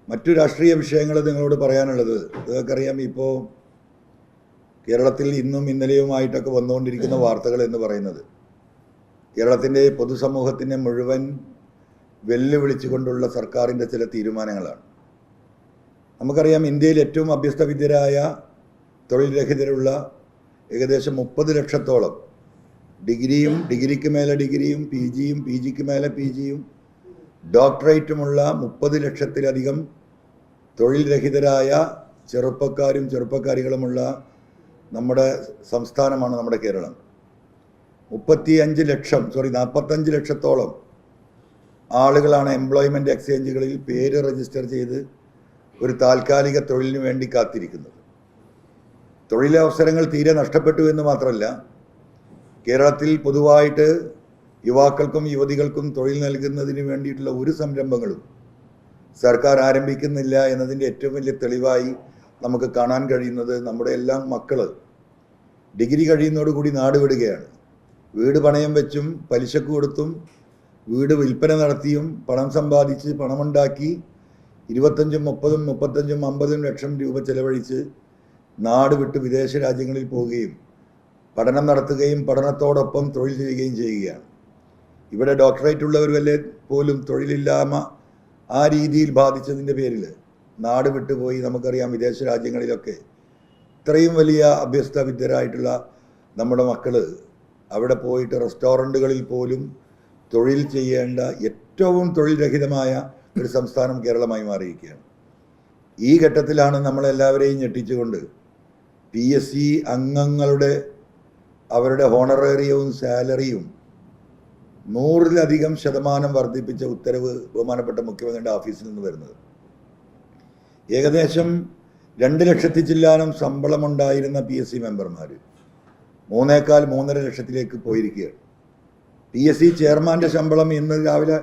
മറ്റു രാഷ്ട്രീയ വിഷയങ്ങൾ നിങ്ങളോട് പറയാനുള്ളത്, നിങ്ങൾക്കറിയാം, ഇപ്പോൾ കേരളത്തിൽ ഇന്നും ഇന്നലെയുമായിട്ടൊക്കെ വന്നുകൊണ്ടിരിക്കുന്ന വാർത്തകൾ എന്ന് പറയുന്നത് കേരളത്തിൻ്റെ പൊതുസമൂഹത്തിനെ മുഴുവൻ വെല്ലുവിളിച്ചുകൊണ്ടുള്ള സർക്കാരിൻ്റെ ചില തീരുമാനങ്ങളാണ്. നമുക്കറിയാം, ഇന്ത്യയിൽ ഏറ്റവും അഭ്യസ്തവിദ്യരായ തൊഴിൽ രഹിതരുള്ള ഏകദേശം 30 ലക്ഷത്തോളം ഡിഗ്രിയും ഡിഗ്രിക്ക് മേലെ ഡിഗ്രിയും പി ജിയും പി ജിക്ക് മേലെ പി ജിയും ഡോക്ടറേറ്റുമുള്ള 30 ലക്ഷത്തിലധികം തൊഴിൽ രഹിതരായ ചെറുപ്പക്കാരും ചെറുപ്പക്കാരികളുമുള്ള നമ്മുടെ സംസ്ഥാനമാണ് നമ്മുടെ കേരളം. 45 ലക്ഷത്തോളം ആളുകളാണ് എംപ്ലോയ്മെൻറ്റ് എക്സ്ചേഞ്ചുകളിൽ പേര് രജിസ്റ്റർ ചെയ്ത് ഒരു താൽക്കാലിക തൊഴിലിന് വേണ്ടി കാത്തിരിക്കുന്നത്. തൊഴിലവസരങ്ങൾ തീരെ നഷ്ടപ്പെട്ടു എന്ന് മാത്രമല്ല, കേരളത്തിൽ പൊതുവായിട്ട് യുവാക്കൾക്കും യുവതികൾക്കും തൊഴിൽ നൽകുന്നതിന് വേണ്ടിയിട്ടുള്ള ഒരു സംരംഭങ്ങളും സർക്കാർ ആരംഭിക്കുന്നില്ല എന്നതിൻ്റെ ഏറ്റവും വലിയ തെളിവായി നമുക്ക് കാണാൻ കഴിയുന്നത് നമ്മുടെ എല്ലാം മക്കൾ ഡിഗ്രി കഴിയുന്നതോടുകൂടി നാട് വിടുകയാണ്. വീട് പണയം വെച്ചും പലിശക്ക് കൊടുത്തും വീട് വിൽപ്പന നടത്തിയും പണം സമ്പാദിച്ച് പണമുണ്ടാക്കി 25, 30, 35, 50 ലക്ഷം രൂപ ചെലവഴിച്ച് നാട് വിട്ട് വിദേശ രാജ്യങ്ങളിൽ പോവുകയും പഠനം നടത്തുകയും പഠനത്തോടൊപ്പം തൊഴിൽ ചെയ്യുകയും ചെയ്യുകയാണ്. ഇവിടെ ഡോക്ടറേറ്റ് ഉള്ളവർ വല്ലേ പോലും തൊഴിലില്ലായ്മ ആ രീതിയിൽ ബാധിച്ചതിൻ്റെ പേരിൽ നാട് വിട്ടുപോയി. നമുക്കറിയാം, വിദേശ രാജ്യങ്ങളിലൊക്കെ ഇത്രയും വലിയ അഭ്യസ്തവിദ്യരായിട്ടുള്ള നമ്മുടെ മക്കൾ അവിടെ പോയിട്ട് റെസ്റ്റോറൻറ്റുകളിൽ പോലും തൊഴിൽ ചെയ്യേണ്ട ഏറ്റവും തൊഴിൽ രഹിതമായ ഒരു സംസ്ഥാനം കേരളമായി മാറിയിരിക്കുകയാണ്. ഈ ഘട്ടത്തിലാണ് നമ്മളെല്ലാവരെയും ഞെട്ടിച്ചുകൊണ്ട് PSC അംഗങ്ങളുടെ അവരുടെ ഹോണറേറിയവും സാലറിയും 100% വർദ്ധിപ്പിച്ച ഉത്തരവ് ബഹുമാനപ്പെട്ട മുഖ്യമന്ത്രിയുടെ ഓഫീസിൽ നിന്ന് വരുന്നത്. ഏകദേശം 2 ലക്ഷത്തി ചില്ലാനം ശമ്പളമുണ്ടായിരുന്ന PSC മെമ്പർമാർ 3.5 ലക്ഷത്തിലേക്ക് പോയിരിക്കുകയാണ്. PSC ചെയർമാൻ്റെ ശമ്പളം ഇന്ന് രാവിലെ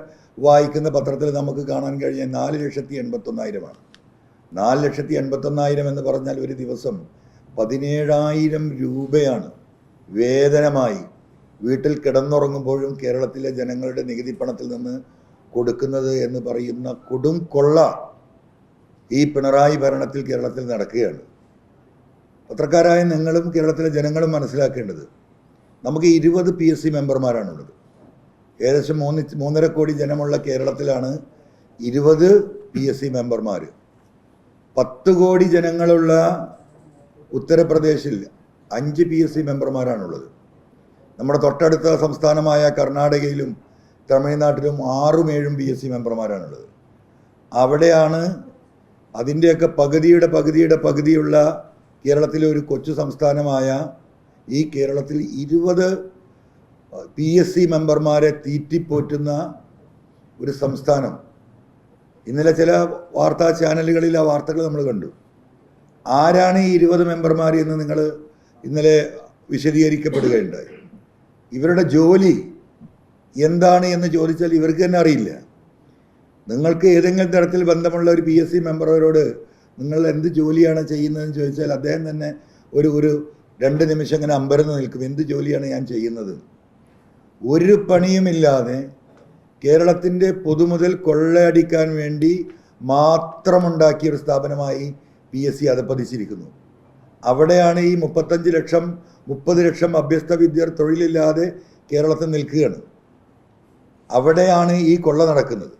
വായിക്കുന്ന പത്രത്തിൽ നമുക്ക് കാണാൻ കഴിഞ്ഞ 4,81,000 4,81,000 എന്ന് പറഞ്ഞാൽ ഒരു ദിവസം 17,000 രൂപയാണ് വേതനമായി വീട്ടിൽ കിടന്നുറങ്ങുമ്പോഴും കേരളത്തിലെ ജനങ്ങളുടെ നികുതി പണത്തിൽ നിന്ന് കൊടുക്കുന്നത് എന്ന് പറയുന്ന കൊടും കൊള്ള ഈ പിണറായി ഭരണത്തിൽ കേരളത്തിൽ നടക്കുകയാണ്. പത്രക്കാരായ നിങ്ങളും കേരളത്തിലെ ജനങ്ങളും മനസ്സിലാക്കേണ്ടത്, നമുക്ക് 20 PSC മെമ്പർമാരാണുള്ളത്. ഏകദേശം 3.5 കോടി ജനമുള്ള കേരളത്തിലാണ് 20 PSC മെമ്പർമാർ. 10 കോടി ജനങ്ങളുള്ള ഉത്തർപ്രദേശിൽ 5 PSC മെമ്പർമാരാണുള്ളത്. നമ്മുടെ തൊട്ടടുത്ത സംസ്ഥാനമായ കർണാടകയിലും തമിഴ്നാട്ടിലും 6ഉം 7ഉം PSC മെമ്പർമാരാണുള്ളത്. അവിടെയാണ് അതിൻ്റെയൊക്കെ പകുതിയുള്ള കേരളത്തിലെ ഒരു കൊച്ചു സംസ്ഥാനമായ ഈ കേരളത്തിൽ 20 PSC മെമ്പർമാരെ തീറ്റിപ്പോറ്റുന്ന ഒരു സംസ്ഥാനം. ഇന്നലെ ചില വാർത്താ ചാനലുകളിൽ ആ വാർത്തകൾ നമ്മൾ കണ്ടു. ആരാണ് ഈ 20 മെമ്പർമാർ എന്ന് നിങ്ങൾ ഇന്നലെ വിശദീകരിക്കപ്പെടുകയുണ്ടായി. ഇവരുടെ ജോലി എന്താണ് എന്ന് ചോദിച്ചാൽ ഇവർക്ക് തന്നെ അറിയില്ല. നിങ്ങൾക്ക് ഏതെങ്കിലും തരത്തിൽ ബന്ധമുള്ള ഒരു PSC മെമ്പറോട് നിങ്ങൾ എന്ത് ജോലിയാണ് ചെയ്യുന്നതെന്ന് ചോദിച്ചാൽ അദ്ദേഹം തന്നെ ഒരു 2 നിമിഷം ഇങ്ങനെ അമ്പരന്ന് നിൽക്കും. എന്ത് ജോലിയാണ് ഞാൻ ചെയ്യുന്നത്? ഒരു പണിയുമില്ലാതെ കേരളത്തിൻ്റെ പൊതുമുതൽ കൊള്ളയടിക്കാൻ വേണ്ടി മാത്രമുണ്ടാക്കിയ ഒരു സ്ഥാപനമായി PSC അധപ്പതിച്ചിരിക്കുന്നു. അവിടെയാണ് ഈ 30 ലക്ഷം അഭ്യസ്തവിദ്യർ തൊഴിലില്ലാതെ കേരളത്തിൽ നിൽക്കുകയാണ്. അവിടെയാണ് ഈ കൊള്ള നടക്കുന്നത്.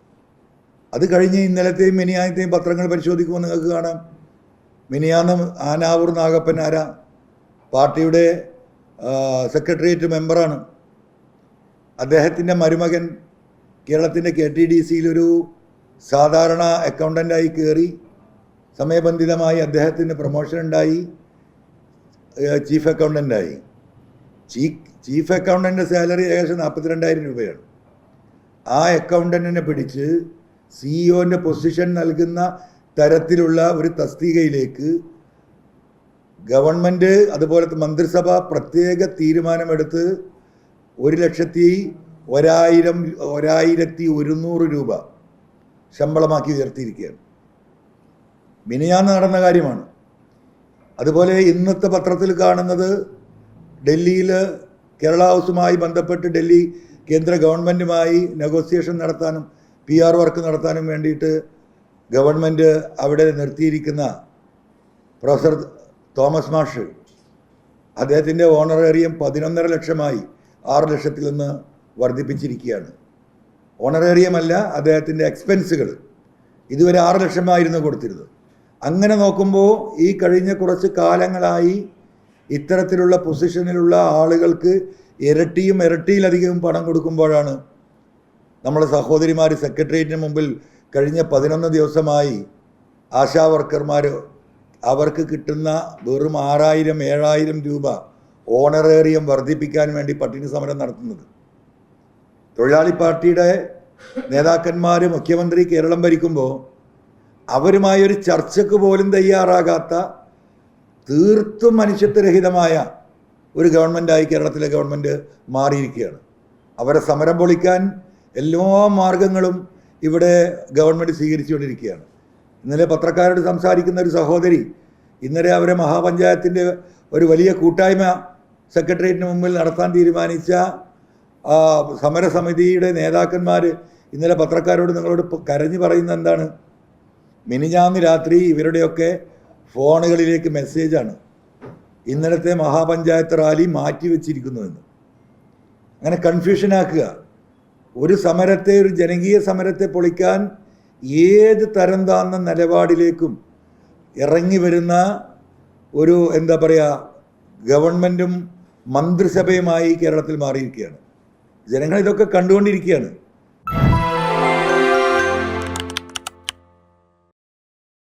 അത് കഴിഞ്ഞ് ഇന്നലത്തെയും മിനിയാന്നത്തെയും പത്രങ്ങൾ പരിശോധിക്കുമ്പോൾ നിങ്ങൾക്ക് കാണാം. മിനിയാന്ന് ആനാവൂർ നാഗപ്പൻ ആരാ? പാർട്ടിയുടെ സെക്രട്ടേറിയറ്റ് മെമ്പറാണ്. അദ്ദേഹത്തിൻ്റെ മരുമകൻ കേരളത്തിൻ്റെ KTDCയിലൊരു സാധാരണ അക്കൗണ്ടൻ്റായി കയറി സമയബന്ധിതമായി അദ്ദേഹത്തിന് പ്രൊമോഷൻ ഉണ്ടായി, ചീഫ് അക്കൗണ്ടൻ്റായി. ചീഫ് അക്കൗണ്ടൻ്റെ സാലറി ഏകദേശം 42,000 രൂപയാണ്. ആ അക്കൗണ്ടൻറ്റിനെ പിടിച്ച് CEO പൊസിഷൻ നൽകുന്ന തരത്തിലുള്ള ഒരു തസ്തികയിലേക്ക് ഗവൺമെൻറ് അതുപോലെ മന്ത്രിസഭ പ്രത്യേക തീരുമാനമെടുത്ത് 1,01,100 രൂപ ശമ്പളമാക്കി ഉയർത്തിയിരിക്കുകയാണ്. മിനിയാന്ന് നടന്ന കാര്യമാണ്. അതുപോലെ ഇന്നത്തെ പത്രത്തിൽ കാണുന്നത് ഡൽഹിയിൽ കേരള ഹൗസുമായി ബന്ധപ്പെട്ട് ഡൽഹി കേന്ദ്ര ഗവൺമെൻറ്റുമായി നെഗോസിയേഷൻ നടത്താനും PR വർക്ക് നടത്താനും വേണ്ടിയിട്ട് ഗവൺമെൻറ് അവിടെ നിർത്തിയിരിക്കുന്ന പ്രൊഫസർ തോമസ് മാഷ് അദ്ദേഹത്തിൻ്റെ ഓണറേറിയം 11.5 ലക്ഷമായി 6 ലക്ഷത്തിൽ നിന്ന് വർദ്ധിപ്പിച്ചിരിക്കുകയാണ്. ഓണറേറിയം അല്ല, അദ്ദേഹത്തിൻ്റെ എക്സ്പെൻസുകൾ ഇതുവരെ 6 ലക്ഷമായിരുന്നു കൊടുത്തിരുന്നത്. അങ്ങനെ നോക്കുമ്പോൾ ഈ കഴിഞ്ഞ കുറച്ച് കാലങ്ങളായി ഇത്തരത്തിലുള്ള പൊസിഷനിലുള്ള ആളുകൾക്ക് ഇരട്ടിയിലധികവും പണം കൊടുക്കുമ്പോഴാണ് നമ്മളെ സഹോദരിമാർ സെക്രട്ടേറിയറ്റിന് മുമ്പിൽ കഴിഞ്ഞ 11 ദിവസമായി ആശാ വർക്കർമാർ അവർക്ക് കിട്ടുന്ന വെറും 6,000-7,000 രൂപ ഓണറേറിയം വർദ്ധിപ്പിക്കാൻ വേണ്ടി പട്ടിണി സമരം നടത്തുന്നത്. തൊഴിലാളി പാർട്ടിയുടെ നേതാക്കന്മാർ മുഖ്യമന്ത്രി കേരളം ഭരിക്കുമ്പോൾ അവരുമായൊരു ചർച്ചയ്ക്ക് പോലും തയ്യാറാകാത്ത തീർത്തും മനുഷ്യത്വരഹിതമായ ഒരു ഗവൺമെൻറ്റായി കേരളത്തിലെ ഗവൺമെൻറ് മാറിയിരിക്കുകയാണ്. അവരെ സമരം പൊളിക്കാൻ എല്ലാ മാർഗങ്ങളും ഇവിടെ ഗവൺമെൻറ് സ്വീകരിച്ചുകൊണ്ടിരിക്കുകയാണ്. ഇന്നലെ പത്രക്കാരോട് സംസാരിക്കുന്ന ഒരു സഹോദരി ഇന്നലെ അവരെ മഹാപഞ്ചായത്തിൻ്റെ ഒരു വലിയ കൂട്ടായ്മ സെക്രട്ടേറിയറ്റിന് മുമ്പിൽ നടത്താൻ തീരുമാനിച്ച സമരസമിതിയുടെ നേതാക്കന്മാർ ഇന്നലെ പത്രക്കാരോട് നിങ്ങളോട് കരഞ്ഞു പറയുന്നത് എന്താണ്? മിനിഞ്ഞാന്ന് രാത്രി ഇവരുടെയൊക്കെ ഫോണുകളിലേക്ക് മെസ്സേജാണ് ഇന്നലത്തെ മഹാപഞ്ചായത്ത് റാലി മാറ്റിവെച്ചിരിക്കുന്നുവെന്ന്. അങ്ങനെ കൺഫ്യൂഷനാക്കുക. ഒരു സമരത്തെ, ഒരു ജനകീയ സമരത്തെ പൊളിക്കാൻ ഏത് തരം താന്ന നിലപാടിലേക്കും ഇറങ്ങി വരുന്ന ഒരു എന്താ പറയുക ഗവൺമെൻറ്റും മന്ത്രിസഭയുമായി കേരളത്തിൽ മാറിയിരിക്കുകയാണ്. ജനങ്ങൾ ഇതൊക്കെ കണ്ടുകൊണ്ടിരിക്കുകയാണ്.